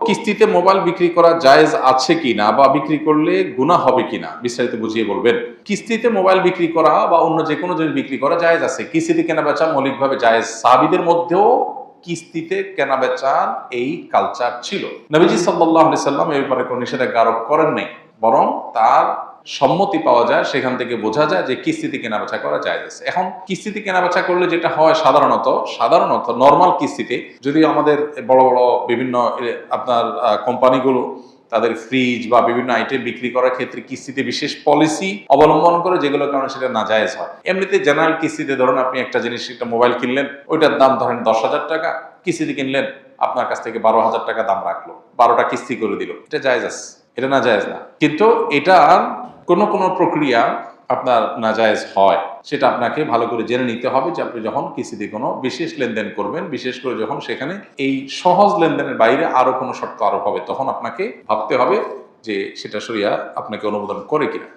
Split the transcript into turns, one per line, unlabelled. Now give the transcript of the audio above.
কিস্তিতে মোবাইল বিক্রি করা জায়েজ আছে কিনা বা বিক্রি করলে গুনাহ হবে কিনা বিস্তারিত বুঝিয়ে বলবেন। কিস্তিতে মোবাইল বিক্রি করা বা অন্য যে কোনো জিনিস বিক্রি করা জায়েজ আছে। কিস্তিতে কেনা বেচা মৌলিকভাবে জায়েজ। সাহাবীদের মধ্যেও কিস্তিতে কেনা বেচার এই কালচার ছিল। নবীজি সাল্লাল্লাহু আলাইহি সাল্লাম এই ব্যাপারে কোনো নিষেধাজ্ঞা আরোপ করেন নাই, বরং তার সম্মতি পাওয়া যায়, সেখান থেকে বোঝা যায় যে কিস্তিতে কেনাবেচা করা জায়েজ আছে। এখন কিস্তিতে কেনাবেচা করলে যেটা হয় সাধারণত নরমাল কিস্তিতে, যদি আমাদের বড় বড় বিভিন্ন আপনার কোম্পানিগুলো তাদের ফ্রিজ বা বিভিন্ন আইটেম বিক্রি করার ক্ষেত্রে কিস্তিতে বিশেষ পলিসি অবলম্বন করে, যেগুলোর কারণে সেটা নাজায়েজ হয়। এমনিতে জেনারেল কিস্তিতে ধরুন আপনি একটা জিনিস, একটা মোবাইল কিনলেন, ওইটার দাম ধরেন 10,000 টাকা, কিস্তিতে কিনলেন, আপনার কাছ থেকে 12,000 টাকা দাম রাখলো, 12টা কিস্তি করে দিল, এটা জায়েজ আছে, এটা নাজায়েজ না। কিন্তু এটা কোনো প্রক্রিয়া আপনার নাজায়েজ হয়, সেটা আপনাকে ভালো করে জেনে নিতে হবে যে আপনি যখন কিস্তিতে কোনো বিশেষ লেনদেন করবেন, বিশেষ করে যখন সেখানে এই সহজ লেনদেনের বাইরে আরো কোনো শর্ত আরোপ হবে, তখন আপনাকে ভাবতে হবে যে সেটা শরিয়া আপনাকে অনুমোদন করে কিনা।